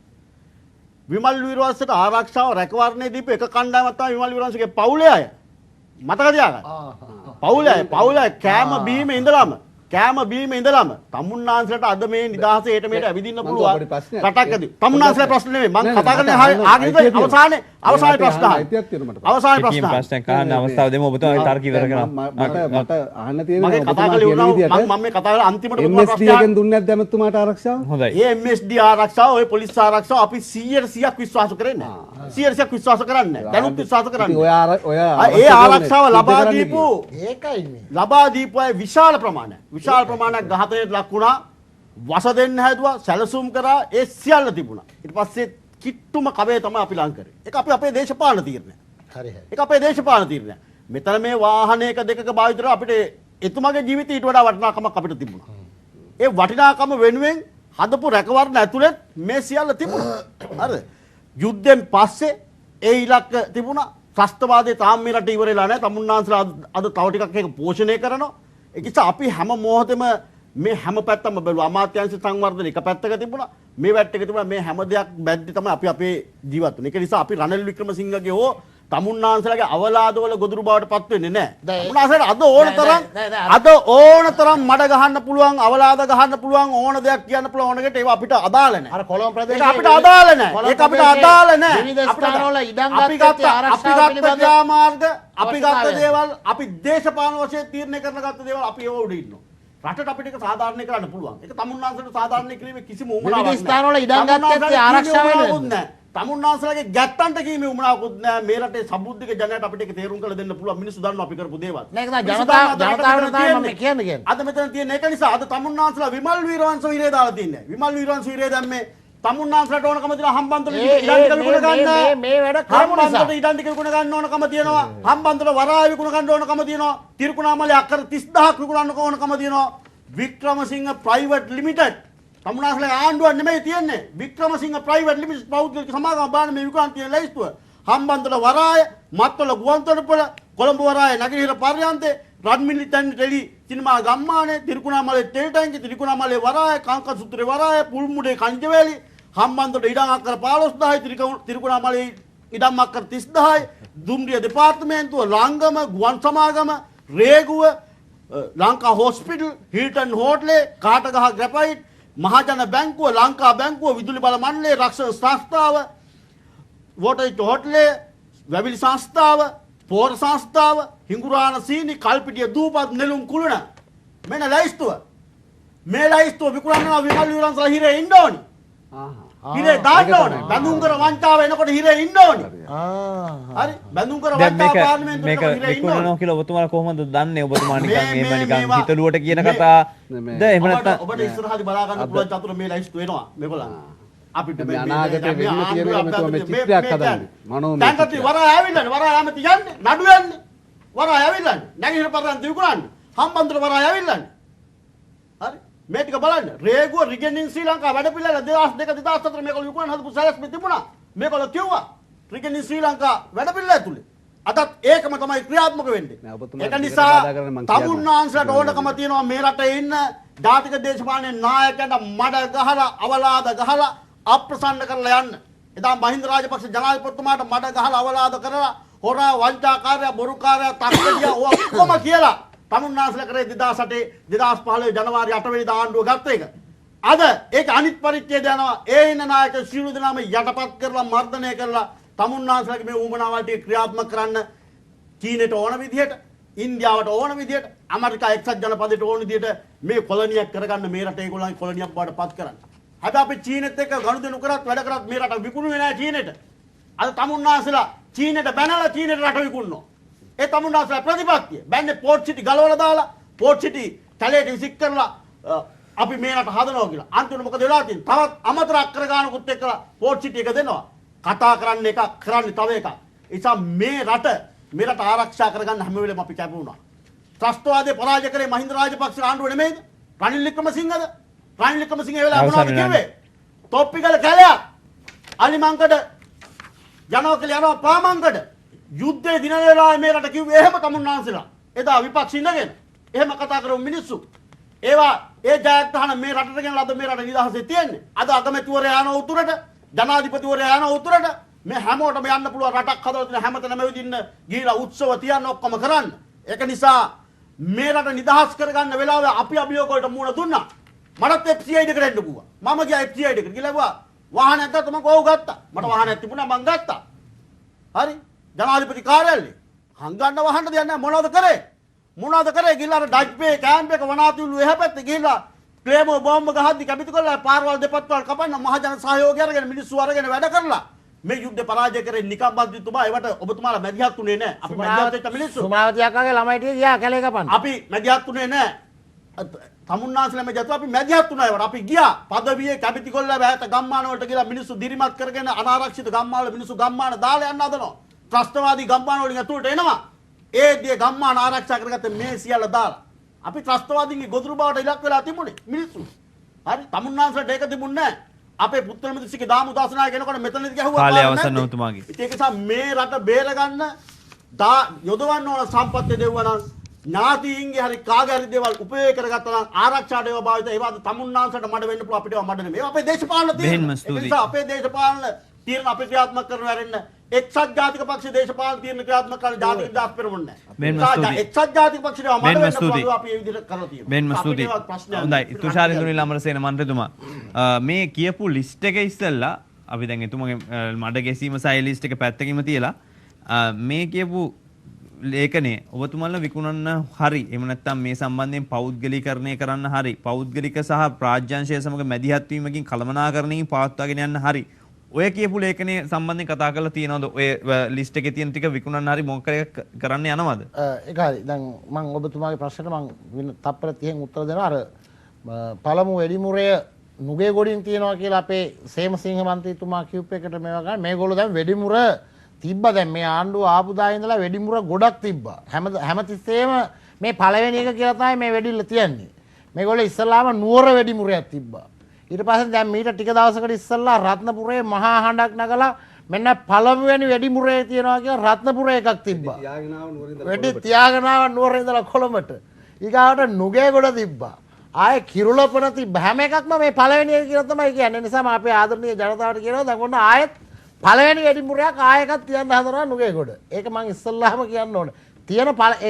විමල් වීරවංශට ආරක්ෂාව රැකවරණය දීපු එක කණ්ඩායමක් තමයි විමල් වීරවංශගේ පවුලේ අය. මතක තියාගන්න. පවුලේ කෑම බීම ඉඳලාම තමුන්නාන්සලට අද මේ නිදහස හේට මේට ඇවිදින්න පුළුවන් රටක්කදී. තමුන්නාන්සලා ප්‍රශ්න නෙමෙයි මම කතා කරන්නේ ආගින්ද අවසානයේ ප්‍රශ්න අවසානයේ ප්‍රශ්නයක් අහන්න අවස්ථාව දෙමු ඔබතුමාගේ තර්ක ඉවර කරන්න. මට අහන්න තියෙනවා මම කතා කරලා ඉවරනවා මම මේ කතා කරලා අන්තිමට ඔබතුමා MSD එකෙන් දුන්නේ නැද්ද ඇමතුමාට ආරක්ෂාව? හොඳයි. ඒ MSD ආරක්ෂාව ඔය පොලිස් ආරක්ෂාව අපි 100%ක් විශ්වාස කරන්නේ නැහැ. 100%ක් විශ්වාස කරන්නේ නැහැ. දැනුත් විශ්වාස කරන්නේ. ඒ ආරක්ෂාව ඒකයි මේ. ලබා දීපු අය විශාල ප්‍රමාණයක් ඝාතනයට ලක් වුණා. වස දෙන්න හැදුවා, සැලසුම් කරා, ඒ සියල්ල තිබුණා. ඊට පස්සේ කිට්ටුම කවේ තමයි අපි ලං කරේ. ඒක අපේ දේශපාලන තීරණය. හරි. ඒක අපේ දේශපාලන තීරණය. මෙතන මේ වාහනයක දෙකක භාවිතව අපිට එතුමාගේ ජීවිතය ඊට වඩා වටිනාකමක් අපිට තිබුණා. ඒ වටිනාකම වෙනුවෙන් හදපු රැකවරණ ඇතුළේ මේ සියල්ල තිබුණා. හරිද? යුද්ධෙන් පස්සේ ඒ ඉලක්ක තිබුණා. ත්‍රස්තවාදයේ තාම මේ රට ඉවරලා නැහැ. තමුන්නාන්සලා අද තව ටිකක් ඒක පෝෂණය කරනවා. ඒ නිසා අපි හැම මොහොතෙම මේ හැම පැත්තම බැලුවා. අමාත්‍යාංශ සංවර්ධන එක පැත්තක තිබුණා. මේ පැත්තක තිබුණා. මේ හැම දෙයක් බැද්දි තමයි අපි අපේ ජීවත් වෙන්නේ. ඒක නිසා අපි රනිල් වික්‍රමසිංහගේ හෝ තමුන්නාන්සලාගේ අවලාදවල ගොදුරු බවට පත් වෙන්නේ නැහැ. තමුන්නාන්සලාට අද ඕන තරම් මඩ ගහන්න පුළුවන්, අවලාද ගහන්න පුළුවන්, ඕන දෙයක් කියන්න පුළුවන් ඕනකට ඒවා අපිට අදාළ නැහැ. අර කොළඹ ප්‍රදේශයේ අපිට අදාළ නැහැ. ඒක අපිට අදාළ නැහැ. විවිධ ස්ථානවල ඉඩම් අපි ගත්ත ක්‍රියාමාර්ග, අපි ගත්ත දේවල්, අපි දේශපාලන වශයෙන් තීරණය කරන ගත්ත දේවල් අපි ඒව උඩ ඉන්නවා. රටට අපිට ඒක සාධාරණය කරන්න පුළුවන්. ඒක තමුන්නාන්සලට සාධාරණය කිරීමේ කිසිම උවමනාවක් නැහැ. විවිධ ස්ථානවල ඉඩම් ගත්තත් ආරක්ෂා වෙන්නේ තමුන්නාන්සලගේ ගැත්තන්ට කීමේ උවමනාවකුත් නැහැ. මේ රටේ සම්බුද්ධික ජනයාට අපිට ඒක තේරුම් කරලා දෙන්න පුළුවන්. මිනිස්සු දන්නවා අපි කරපු දේවල්. නේද? ජනතාවට තමයි මම කියන්නේ. අද මෙතන තියෙන ඒක නිසා අද තමුන්නාන්සලා විමල් වීරවංශ විරේ දාලා තින්නේ. විමල් වීරවංශ විරේ දැම්මේ තමුන්නාන්සලට ඕනකම තියෙනවා හම්බන්තොට ඉඩම් ටික විකුණ ගන්න. මේ වැඩ කරමු නිසා. හම්බන්තොට ඉඩම් ටික විකුණ ගන්න ඕනකම තියෙනවා. හම්බන්තොට වරාය විකුණ ගන්න ඕනකම තියෙනවා. තිරිකුණාමලේ අක්කර 30000ක් විකුණන්න ඕනකම තියෙනවා. වික්‍රමසිංහ ප්‍රයිවට් ලිමිටඩ් තමුන්නාන්සලේ ආණ්ඩුවක් නෙමෙයි තියෙන්නේ. වික්‍රමසිංහ ප්‍රයිවට් ලිමිටඩ් පෞද්ගලික සමාගම බාන මේ විකුණන් තියෙන ලයිස්තුව. හම්බන්තොට වරාය, මත්තල ගුවන්තොටුපොළ, කොළඹ වරාය, නැගෙනහිර පර්යන්තේ, රන්මිලි ටෙලි සිනමා ගම්මානේ, තිරිකුණාමලේ තෙල් ටැංකිය, තිරිකුණාමලේ වරාය, කාංකසුත්‍රේ වරාය, පුල්මුඩේ කංජවැලි, හම්බන්තොට ඉඩම් අක්කර 15000යි, තිරිකුණාමලේ ඉඩම් අක්කර 30000යි, දුම්රිය දෙපාර්තමේන්තුව, ලංගම, ගුවන් සමාගම, රේගුව, ලංකා හොස්පිටල්, හිල්ටන් හෝටලේ, කාටගහ ග්‍රැෆයිට්, මහජන බැංකුව, ලංකා බැංකුව, විදුලි බල මණ්ඩලය, රක්ෂණ සංස්ථාව, වෝටර් හෝටලේ, වැවිලි සංස්ථාව, පෝර සංස්ථාව, හිඟුරාන සීනි, කල්පිටිය දූපත්, නෙළුම් කුළුණ. මෙන්න ලයිස්තුව. මේ ලයිස්තුව විකුණනවා විමල් විරන්සලා හිරේ ඉන්න ඕනි. හිරේ දාන්න ඕනේ. බඳුන්කර වංචාව එනකොට හිරේ ඉන්න ඕනි. හරි. බඳුන්කර වංචාව පාර්ලිමේන්තුවට හිරේ ඉන්න ඕනි. විකුණනවා කියලා ඔබතුමාලා කොහොමද දන්නේ? ඔබතුමා නිකන් එහෙම නිකන් හිතලුවට කියන කතාද? එහෙම නැත්නම් ඔබට ඉස්සරහදී බලා ගන්න පුළුවන් චතුර මේ ලයිස්තුව එනවා මේගොල්ලන්. අපිට මේ අනාගතේ වෙන්න තියෙන එක මෙතුම මේ චිත්‍රයක් හදන්නේ. මනෝමය. දැන්කටි වරාය ඇවිල්ලානේ. වරාය ඇමති යන්නේ. නඩු යන්නේ. වරාය ඇවිල්ලානේ. නැගිහිර පරන්ති විකුණන්නේ. හම්බන්තොට වරාය ඇවිල්ලානේ. හරි. මේ ටික බලන්න. රේගුව රිගෙනින් ශ්‍රී ලංකා වැඩ පිළිවෙල 2002 2004 මේගොල්ලෝ විකුණන හදපු සැලැස්ම තිබුණා. මේගොල්ලෝ කිව්වා රිගෙනින් ශ්‍රී ලංකා වැඩ පිළිවෙල ඇතුලේ. අදත් ඒකම තමයි ක්‍රියාත්මක වෙන්නේ. ඒක නිසා තමුන්නාන්සලට ඕනකම තියෙනවා මේ රටේ ඉන්න ජාතික දේශපාලන නායකයන්ට මඩ ගහලා අවලාද ගහලා අප්‍රසන්න කරලා යන්න. එදා මහින්ද රාජපක්ෂ ජනාධිපතිතුමාට මඩ ගහලා අවලාද කරලා හොරා වංචාකාරයා බොරුකාරයා තක්කඩියා ඔක්කොම කියලා තමුන්නාන්සලා කරේ 2008 2015 ජනවාරි 8 වෙනිදා ආණ්ඩුව ගත්ත එක. අද ඒක අනිත් පරිච්ඡේදය යනවා. ඒ ඉන්න නායක ශ්‍රීලු දෙනාම යටපත් කරලා මර්ධනය කරලා තමුන්නාන්සලාගේ මේ උමනාවල් ටික ක්‍රියාත්මක කරන්න චීනෙට ඕන විදිහට, ඉන්දියාවට ඕන විදිහට, ඇමරිකා එක්සත් ජනපදයට ඕන විදිහට මේ කොලොනියක් කරගන්න මේ රට ඒගොල්ලන්ගේ කොලොනියක් බවට පත් කරන්න. හැබැයි අපි චීනෙත් එක්ක ගනුදෙනු කරත් වැඩ කරත් මේ රට විකුණුවේ නැහැ චීනෙට. අද තමුන්නාන්සලා චීනෙට බැනලා චීනෙට රට විකුණනවා. ඒ තමුන්නාන්සලා ප්‍රතිපත්තිය බැන්නේ පෝට් සිටි ගලවලා දාලා පෝට් සිටි කැලේට විසික් කරලා අපි මේ රට හදනවා කියලා. අන්තිමට මොකද වෙලා තියෙන්නේ? තවත් අමතර අක්කර ගානකුත් එක්කලා පෝට් සිටි එක දෙනවා. කතා කරන්න එකක් කරන්නේ තව එකක්. ඒ නිසා මේ රට ආරක්ෂා කරගන්න හැම වෙලේම අපි කැප වුණා. ත්‍රස්තවාදයේ පරාජය කරේ මහින්ද රාජපක්ෂ ආණ්ඩුව නෙමෙයිද? රනිල් වික්‍රමසිංහද? රනිල් වික්‍රමසිංහ ඒ වෙලාව මොනවද කිව්වේ? තොප්පිගල කැලයක් අලිමංකඩ ජනෝකල යනවා පාමංකඩ යුද්ධයේ දින වේලාවේ මේ රට කිව්වේ එහෙම තමුන්නාන්සලා. එදා විපක්ෂ ඉඳගෙන එහෙම කතා කරපු මිනිස්සු. ඒවා ඒ ජයග්‍රහණ මේ රටට ගෙනලා අද මේ රට නිදහසේ තියෙන්නේ. අද අගමැතිවරයා යන උතුරට, ජනාධිපතිවරයා යන උතුරට මේ හැමෝටම යන්න පුළුවන් රටක් හදලා තියෙන හැමතැනම විදින්න ගිහිලා උත්සව තියන්න ඔක්කොම කරන්න. ඒක නිසා මේ රට නිදහස් කරගන්න වෙලාවේ අපි අභියෝග වලට මුහුණ දුන්නා. මටත් FCI එකට එන්න කිව්වා. මම ගියා FCI එකට. ගිහලා වාහනයක් ගත්තා මම කොහොව ගත්තා. මට වාහනයක් තිබුණා මං ගත්තා. හරි. ජනාධිපති කාර්යාලයේ හංගන්න වහන්න දෙයක් නැහැ. මොනවද කරේ? ගිහලා අර ඩජ්බේ කැම්ප් එක වනාතුළු එහා පැත්තේ ගිහලා ක්ලේමෝ බෝම්බ ගහද්දි කැපිතු කරලා පාරවල් දෙපත්වල් කපන්න මහජන සහයෝගය අරගෙන මිනිස්සු අරගෙන වැඩ කරලා මේ යුද්ධ පරාජය කරේ නිකම් බද්දිතුමා ඒවට ඔබතුමාලා මැදිහත් උනේ නැහැ. අපි මැදිහත් වෙච්ච මිනිස්සු. සුමාවති අක්කාගේ ළමයි ටික ගියා කැලේ කපන්න. අපි මැදිහත් උනේ නැහැ. තමුන්නාන්සලා මැදිහත් අපි මැදිහත් උනා ඒවට. අපි ගියා පදවියේ කැපිති කොල්ල බෑත ගම්මාන වලට ගිහලා මිනිස්සු දිරිමත් කරගෙන අනාරක්ෂිත ගම්මාන වල මිනිස්සු ගම්මාන දාලා යන්න හදනවා. ත්‍රස්තවාදී ගම්මාන වලින් ඇතුළට එනවා. ඒ දිය ගම්මාන ආරක්ෂා කරගත්ත මේ සියල්ල දාලා අපි ත්‍රස්තවාදීන්ගේ ගොදුරු බවට ඉලක්ක වෙලා තිබුණේ මිනිස්සු. හරි තමුන්නාන්සලාට ඒක තිබුණේ නැහැ. අපේ පුත්‍රමිත්‍රිගේ දාමුදාසනාය කෙනකොට මෙතනදී ගැහුවා කාලය අවසන් වුතුමාගේ. ඒක නිසා මේ රට බේරගන්න යොදවන්න ඕන සම්පත්තිය දෙවුවා නම් ඥාතීන්ගේ හරි කාගේ හරි දේවල් උපයෝග කරගත්තා නම් ආරක්ෂාට ඒවා භාවිත ඒවා තමුන්නාන්සලාට මඩ වෙන්න පුළුවන් අපිට ඒවා මඩ නෙමෙයි. අපේ දේශපාලන තීරණ. ඒ නිසා අපේ දේශපාලන තීරණ අපි ක්‍රියාත්මක කරනවා ඇරෙන්න එක්සත් ජාතික පක්ෂ දේශපාලන තීරණ ක්‍රියාත්මක කරන ජාතික දාස් පෙරමුන්නේ නැහැ. එක්සත් ජාතික පක්ෂේ මඩ වෙන්න පුළුවන් අපි මේ විදිහට කරලා තියෙනවා. මෙන්න ස්තුතියි. හොඳයි තුෂාරින්දුනි ළමරසේන මන්ත්‍රීතුමා මේ කියපු ලිස්ට් එක ඉස්සෙල්ලා අපි දැන් එතුමගේ මඩ ගැසීම සයි ලිස්ට් එක පැත්තකින්ම තියලා මේ කියපු ලේඛනේ ඔබතුමාලා විකුණන්න හරි එහෙම නැත්නම් මේ සම්බන්ධයෙන් පෞද්ගලීකරණය කරන්න හරි පෞද්ගලික සහ ප්‍රාජ්‍යංශය සමග මැදිහත් වීමකින් කළමනාකරණකින් පවත්වාගෙන යන්න හරි ඔය කියපු ලේඛනේ සම්බන්ධයෙන් කතා කරලා තියෙනවද ඔය ලිස්ට් එකේ තියෙන ටික විකුණන්න හරි මොකක් කරන්න යනවද ඒක හරි දැන් මම ඔබතුමාගේ ප්‍රශ්නට මම තප්පර 30න් උත්තර දෙනවා අර පළමු වෙඩිමුරය නුගේ ගොඩින් තියනවා කියලා අපේ සේමසිංහ මන්ත්‍රීතුමා කිව්ප එකට මේවා ගන්න මේගොල්ලෝ දැන් වෙඩිමුර තිබ්බා දැන් මේ ආණ්ඩුව ආපු දා ඉඳලා වෙඩිමුර ගොඩක් තිබ්බා හැමතිස්සෙම මේ පළවෙනි එක කියලා තමයි මේ වෙඩිල්ල තියන්නේ මේගොල්ලෝ ඉස්සල්ලාම නුවර වෙඩිමුරයක් තිබ්බා ඊට පස්සේ දැන් මීට ටික දවසකට ඉස්සල්ලා රත්නපුරේ මහා හඬක් නගලා මෙන්න පළවෙනි වෙඩිමුරේ තියනවා කියලා රත්නපුරේ එකක් තිබ්බා වෙඩි තියාගෙන ආව නුවර ඉඳලා කොළඹට ඊගාවට නුගේ ගොඩ තිබ්බා ආයේ කිරුළපන තිබ්බ හැම එකක්ම මේ පළවෙනි එක කියලා තමයි කියන්නේ නිසාම අපේ ආදරණීය ජනතාවට කියනවා දැන් ඔන්න ආයෙත් පළවෙනි වෙඩිමුරයක් ආයෙකත් තියන්න හදනවා නුගේ ගොඩ ඒක මං ඉස්සල්ලාම කියන්න ඕනේ තියෙන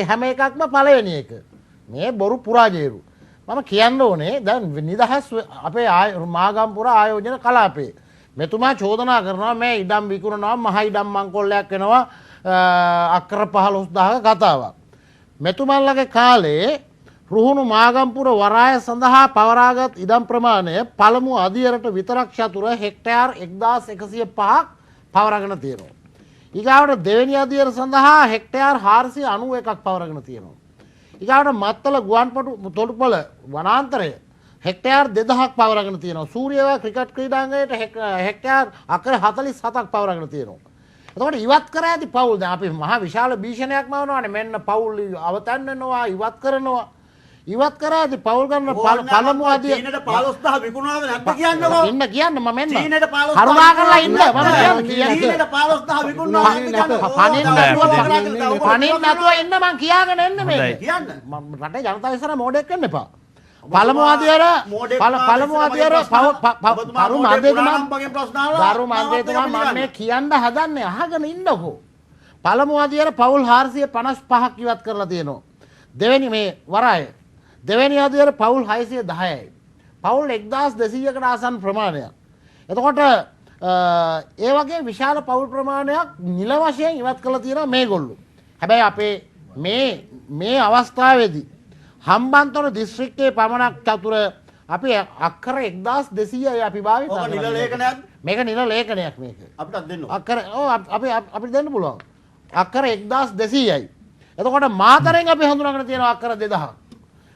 හැම එකක්ම පළවෙනි එක මේ බොරු පුරාජේරු මම කියන්න ඕනේ දැන් නිදහස් අපේ මාගම්පුර ආයෝජන කලාපේ මෙතුමා චෝදනා කරනවා මේ ඉඩම් විකුණනවා මහ ඉඩම් මංකොල්ලයක් වෙනවා අක්කර 15000ක කතාවක් මෙතුමන්ලගේ කාලේ රුහුණු මාගම්පුර වරාය සඳහා පවරාගත් ඉඩම් ප්‍රමාණය පළමු අදියරට විතරක් චතුර හෙක්ටයාර් 1105ක් පවරාගෙන තියෙනවා. ඊගාවට දෙවෙනි අදියර සඳහා හෙක්ටයාර් 491ක් පවරාගෙන තියෙනවා. ඊගාවට මත්තල ගුවන්පොටු තොටුපළ වනාන්තරය හෙක්ටයාර් 2000ක් පවරාගෙන තියෙනවා. සූරියවැය ක්‍රිකට් ක්‍රීඩාංගණයට හෙක්ටයාර් අක්කර 47ක් පවරාගෙන තියෙනවා. එතකොට ඉවත් කර ඇති පවුල් දැන් අපි මහා විශාල භීෂණයක්ම වුණානේ මෙන්න පවුල් අවතන් වෙනවා ඉවත් කරනවා ඉවත් කර ඇති පවුල් ගන්න පළමු අදිය චීනට 15000 විකුණනවද නැද්ද කියන්නකෝ ඉන්න කියන්න මම එන්න චීනට 15000 කරුණා කරලා ඉන්න මම කියන්නේ චීනට 15000 විකුණනවද පණින් නැතුව ඉන්න මං කියාගෙන එන්න මේක කියන්න මම රටේ ජනතාව ඉස්සර මොඩෙක් වෙන්න එපා පළමු අදියර පරු මන්ත්‍රීතුමා මම මේ කියන්න හදන්නේ අහගෙන ඉන්නකෝ පළමු අදියර පවුල් 455ක් ඉවත් කරලා තියෙනවා දෙවෙනි මේ වරාය දෙවෙනි අදියර පවුල් 610යි පවුල් 1200කට ආසන්න ප්‍රමාණයක් එතකොට ඒ වගේ විශාල පවුල් ප්‍රමාණයක් නිල වශයෙන් ඉවත් කරලා තියෙනවා මේගොල්ලෝ හැබැයි අපේ මේ අවස්ථාවේදී හම්බන්තොට දිස්ත්‍රික්කයේ පමණක් චතුර අපි අක්කර 1200යි අපි භාවිත කරන්නේ. ඔක නිල ලේඛනයක්ද? මේක නිල ලේඛනයක් මේක. අපිටත් දෙන්න. අක්කර ඔව් අපිට දෙන්න පුළුවන්. අක්කර 1200යි. එතකොට මාතරෙන් අපි හඳුනාගෙන තියෙනවා අක්කර 2000ක්.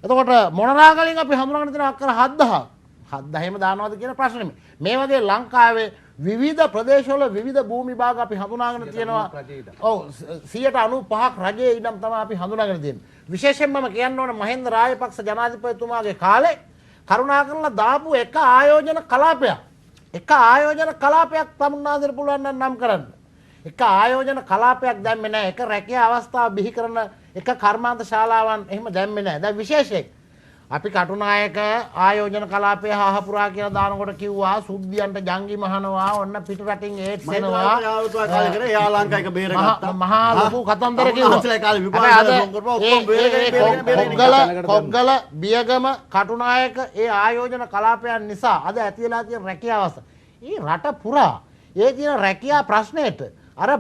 එතකොට මොනරාගලින් අපි හඳුනාගෙන තියෙනවා අක්කර 7000ක්. 7000ම දානවද කියන ප්‍රශ්නේ මේ වගේ ලංකාවේ විවිධ ප්‍රදේශවල විවිධ භූමි භාග අපි හඳුනාගෙන තියෙනවා. ඔව් 95ක් රජයේ ඉඩම් තමයි අපි හඳුනාගෙන තියෙන්නේ. විශේෂයෙන්ම මම කියන්න ඕන මහින්ද රාජපක්ෂ ජනාධිපතිතුමාගේ කාලේ කරුණාකරලා දාපු එක ආයෝජන කලාපයක් තමුන්නාන්දර පුළුවන් නම් කරන්න. එක ආයෝජන කලාපයක් දැම්මේ නැහැ. එක රැකියා අවස්ථාව බිහි කරන එක කර්මාන්ත ශාලාවන් එහෙම දැම්මේ නැහැ. දැන් විශේෂයෙන් අපි කටුනායක ආයෝජන කලාපය හහපුරා කියලා දානකොට කිව්වා සුද්ධියන්ට ජංගි මහනවා ඔන්න පිට රටින් ඒඩ්ස් එනවා එයා ලංකා එක බේරගත්තා මහා ලොකු කතන්දර කිව්වා කොග්ගල බියගම කටුනායක ඒ ආයෝජන කලාපයන් නිසා අද ඇති වෙලා තියෙන රැකියාව අවස්ථා මේ රට පුරා ඒ තියෙන රැකියා ප්‍රශ්නෙට අර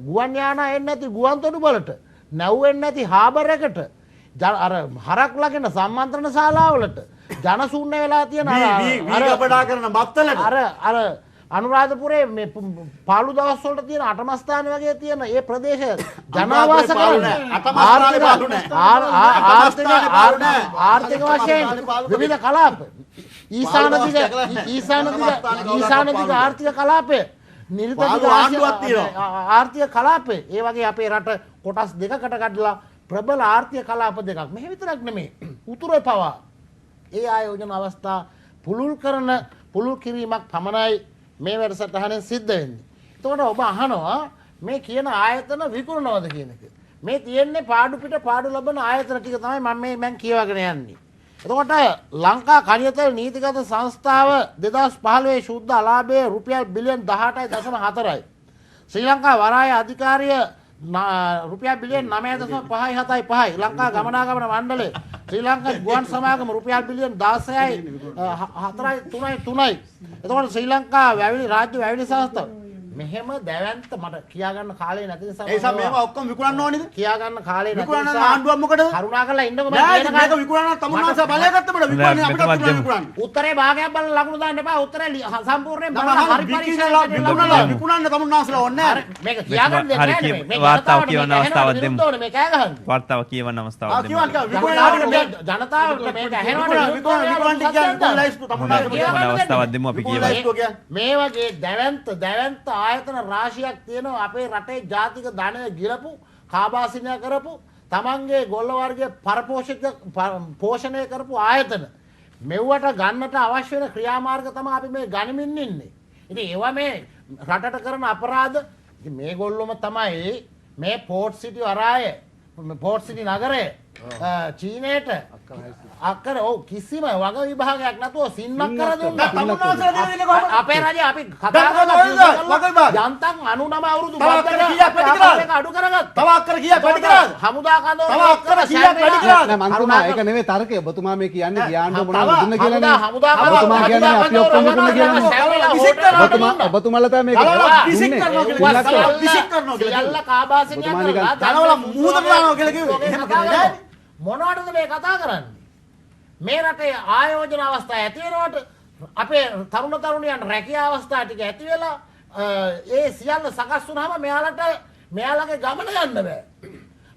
ගුවන් යානා එන්නේ නැති ගුවන් තොටුපළට නැව් එන්නේ නැති හාබර් එකට අර හරක් ළගෙන සම්මන්ත්‍රණ ශාලාවලට ජන ශූන්‍ය වෙලා තියෙන වීගබඩා කරන මත්තලට අර අනුරාධපුරේ මේ පාළු දවස් වලට තියෙන අටමස්ථාන වගේ තියෙන ඒ ප්‍රදේශ ජනවාස කරන ආර්ථික වශයෙන් විවිධ කලාප ඊසාන දිග ආර්ථික කලාපය නිර්දේශ ආර්ථික කලාපේ ඒ වගේ අපේ රට කොටස් දෙකකට කඩලා ප්‍රබල ආර්ථික කලාප දෙකක් මෙහෙ විතරක් නෙමෙයි උතුරේ පවා ඒ ආයෝජන අවස්ථා පුළුල් කිරීමක් පමණයි මේ වැඩසටහනෙන් සිද්ධ වෙන්නේ. එතකොට ඔබ අහනවා මේ කියන ආයතන විකුණනවද කියන එක. මේ තියෙන්නේ පාඩු පිට පාඩු ලබන ආයතන ටික තමයි මම කියවගෙන යන්නේ. එතකොට ලංකා කනියතෙල් නීතිගත සංස්ථාව 2015 ශුද්ධ අලාභය රුපියල් බිලියන් 18.4යි. ශ්‍රී ලංකා වරාය අධිකාරිය රුපියල් බිලියන් 9.575යි. ලංකා ගමනාගමන මණ්ඩලය ශ්‍රී ලංකා ගුවන් සමාගම රුපියල් බිලියන් 16.4.3යි. එතකොට ශ්‍රී ලංකා රාජ්‍ය වැවිලි සංස්ථාව මෙහෙම දැවැන්ත මට කියාගන්න කාලේ නැති නිසා ඒ නිසා මේවා ඔක්කොම විකුණන්න ඕනේද? කියාගන්න කාලේ නැති විකුණන්න නිසා ආණ්ඩුවක් මොකටද? කරුණාකරලා ඉන්නකො මම නෑ කියන මේක විකුණන්න තමුන්නාස බලය ගත්තමද විකුණන්නේ අපිට විකුණන්න. උත්තරේ භාගයක් බලලා ලකුණු දාන්න එපා. උත්තරේ සම්පූර්ණයෙන් බලලා තමන් හරි පරීක්ෂණයක් විකුණන්න තමුන්නාසලා ඕනේ නෑ. මේක කියාගන්න දෙයක් නෑ නේ. මේ වාර්තාව කියවන අවස්ථාවක් දෙමු. මේ කෑ ගහන්නේ. වාර්තාව කියවන අවස්ථාවක් දෙමු. ජනතාවට මේක ඇහෙනවනේ විකුණන්න කියන්නේ ලයිස්තු තමුන්නාස කියවන අවස්ථාවක් දෙමු අපි කියවන. මේ වගේ දැවැන්ත ආයතන රාශියක් තියෙනවා අපේ රටේ ජාතික ධනය ගිලපු කාබාසිනය කරපු තමන්ගේ ගොල්ල වර්ගයේ පෝෂණය කරපු ආයතන මෙව්වට ගන්නට අවශ්‍ය වෙන ක්‍රියාමාර්ග තමයි අපි මේ ගනිමින් ඉන්නේ. ඉතින් ඒවා මේ රටට කරන අපරාධ ඉතින් මේගොල්ලොම තමයි මේ පෝට් සිටි වරාය පෝට් සිටි නගරය චීනයට අක්කර ඔව් කිසිම වග විභාගයක් නැතුව සින්නක් කර දුන්නා. තමුන්නාසලා දෙන්නේ කොහොමද? අපේ රජය අපි කතා කරලා යන්තම් 99 අවුරුදු බද්දට අඩු කරගත්තා. තව අක්කර කීයක් වැඩි කරාද? හමුදා කඳවුර තව අක්කර කීයක් වැඩි කරාද? නෑ මන්තුමා ඒක නෙවෙයි තර්කය. ඔබතුමා මේ කියන්නේ ගියාන්න මොනවද දුන්න කියලානේ. හමුදා ඔබතුමා කියන්නේ අපි ඔක්කොම දුන්න කියලානේ. ඔබතුමාලා තමයි මේක දුන්නේ. සියල්ල කාබාසිනිය කරලා දනවල මුහුදට දානවා කියලා කිව්වේ. එහෙම කරන්නේ නෑ. මොනවටද මේ කතා කරන්නේ? මේ රටේ ආයෝජන අවස්ථා ඇති වෙනකොට අපේ තරුණ තරුණියන් රැකියා අවස්ථා ටික ඇති වෙලා ඒ සියල්ල සකස් වුනහම මෙයාලගේ ගමන යන්න බෑ.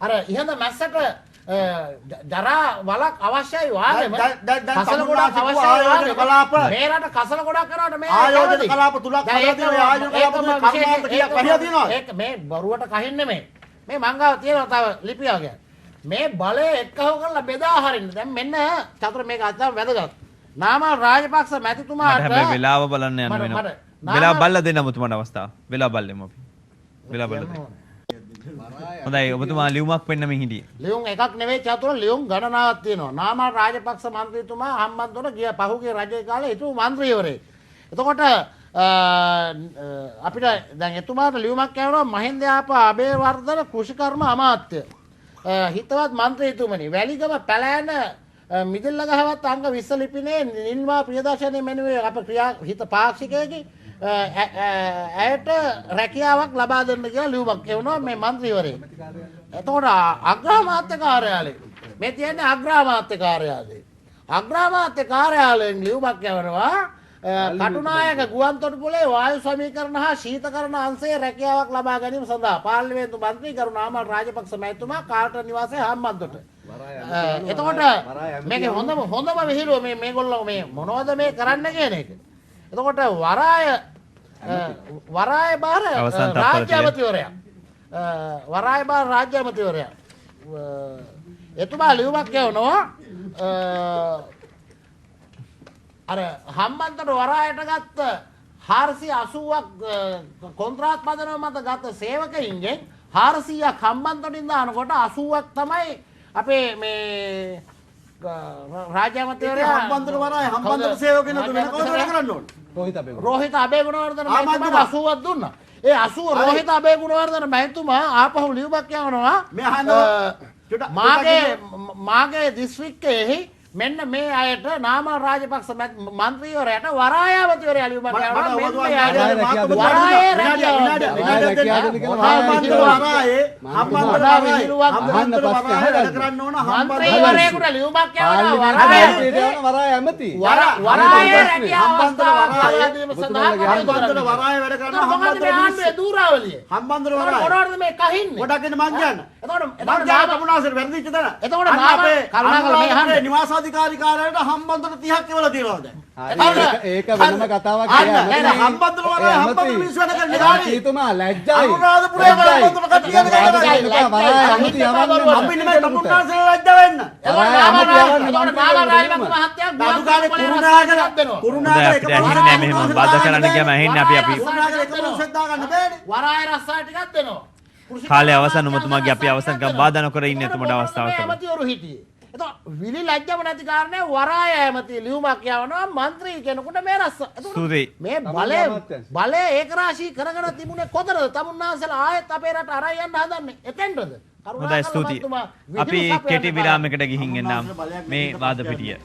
අර ඉහඳ මැස්සට ජරා වලක් අවශ්‍යයි වාගෙම කසල ගොඩක් අවශ්‍යයි වාගෙම මේ රට කසල ගොඩක් කරාට මේ ආයෝජන කලාප තුලක් හදලා තියෙනවා. ආයෝජන කලාප තුල කර්මාන්ත කීයක් පහියා තියෙනවද? ඒක මේ බරුවට කහින්නේ මේ මංගාව තියෙනවා තව ලිපියක්. මේ බලය එක්කහුව කරලා බෙදා හරින්න. දැන් මෙන්න චතුර මේක අත්‍යවශ්‍ය වැදගත්. නාමල් රාජපක්ෂ මැතිතුමාට හැබැයි වෙලාව බලන්න යන්න වෙනවා. වෙලාව බලලා දෙන්න මුතුමාට අවස්ථාව. වෙලාව බලෙමු අපි. වෙලාව බලලා දෙන්න. හොඳයි ඔබතුමා ලියුමක් පෙන්නමින් හිටියේ. ලියුම් එකක් නෙවෙයි චතුර ලියුම් ගණනාවක් තියෙනවා. නාමල් රාජපක්ෂ මන්ත්‍රීතුමා හම්බන්තොට ගිය පහුගිය රජයේ කාලේ හිටපු මන්ත්‍රීවරයෙක්. එතකොට අපිට දැන් එතුමාට ලියුමක් යවනවා මහින්ද යාපා අබේවර්ධන කෘෂිකර්ම අමාත්‍ය. හිතවත් මන්ත්‍රීතුමනි වැලිගම පැලෑන මිදිල්ල ගහවත් අංග 20 ලිපිනේ නිල්මා ප්‍රියදර්ශනයේ මෙනුවේ අප හිත පාක්ෂිකයෙකි ඇයට රැකියාවක් ලබා දෙන්න කියලා ලියුමක් එවනවා මේ මන්ත්‍රීවරයෙක්. එතකොට අග්‍රාමාත්‍ය කාර්යාලය මේ තියෙන්නේ අග්‍රාමාත්‍ය කාර්යාලය. අග්‍රාමාත්‍ය කාර්යාලයෙන් ලියුමක් යවනවා කටුනායක ගුවන්තොටුපොළේ වායු සමීකරණ හා ශීතකරණ අංශයේ රැකියාවක් ලබා ගැනීම සඳහා පාර්ලිමේන්තු මන්ත්‍රී කරු නාමල් රාජපක්ෂ මැතිතුමා කාල්ටන් නිවාසයේ හම්බන්තොට. එතකොට මේකේ හොඳම විහිළුව මේගොල්ලෝ මේ මොනවද මේ කරන්න කියන එක. එතකොට වරාය බාර රාජ්‍යමතිවරයා වරාය බාර රාජ්‍යමතිවරයා එතුමා ලියුමක් කියවනවා අර හම්බන්තොට වරායට ගත්ත 480ක් කොන්ත්‍රාත් පදනම මත ගත්ත සේවකයින්ගෙන් 400ක් හම්බන්තොටින් දානකොට 80ක් තමයි අපේ මේ රාජ්‍යමතිවරයා හම්බන්තොට වරාය හම්බන්තොට සේවකයන් වෙන කවුද වැඩ කරන්න ඕනේ? රෝහිත අබේගුණවර්ධන මහත්මයා 80ක් දුන්නා. ඒ 80 රෝහිත අබේගුණවර්ධන මහත්මයා ආපහු ලියුමක් යවනවා මාගේ දිස්ත්‍රික්කයේ මෙන්න මේ අයට නාමල් රාජපක්ෂ මන්ත්‍රීවරයාට වරායාවතිවරයා ලියුමක් යවනවා වරායේ මන්ත්‍රීවරයෙකුට ලියුමක් යවනවා වරාය ඇමති වරායේ හම්බන්තොට වරාය වැඩ කරනවා හම්බන්තොට දූරාවලිය හම්බන්තොට වරාය මොනවද මේ කහින්නේ ගොඩක් එන්න මං කියන්න එතකොට මං යා තමුනාසෙට වැරදිච්ච තැන එතකොට අපේ කරුණාකර මේ අහන්න නිවාසාධිකාරී කාර්යාලයට හම්බන්තොට 30ක් ඉවලා තියෙනවා දැන් ඒක වෙනම කතාවක් කියන්නේ හම්බන්තොට වරාය හම්බන්තොට මිනිස්සු වැඩ කරන්නේ දාන්නේ ඊතුමා ලැජ්ජයි අනුරාධපුරේ හම්බන්තොට කට්ටිය වරාය ඇමති යවන්නේ අපි නෙමෙයි තමුනාසෙට ලැජ්ජ වෙන්න කුරුණාගල එක පොඩ්ඩක් මෙහෙම බාධා කරන්න ගියාම ඇහෙන්නේ අපි වරාය රස්සාව ටිකක් දෙනවා. කාලේ අවසන් උමතුමාගේ අපි අවසන් ගම් බාධා නොකර ඉන්න එතකොට අවස්ථාවක් තමයි. ඇමතිවරු හිටියේ. එතකොට විලි ලැජ්ජම නැති කාරණේ වරාය ඇමති ලියුමක් යවනවා මන්ත්‍රී කෙනෙකුට මේ රස්ස. ස්තුතියි. මේ බලය ඒකරාශී කරගෙන තිබුණේ කොතනද? තමුන්නාන්සලා ආයෙත් අපේ රට අරයි යන්න හදන්නේ. එතෙන්ටද? හොඳයි ස්තුතියි. අපි කෙටි විරාමයකට ගිහින් එන්නම් මේ වාද පිටිය.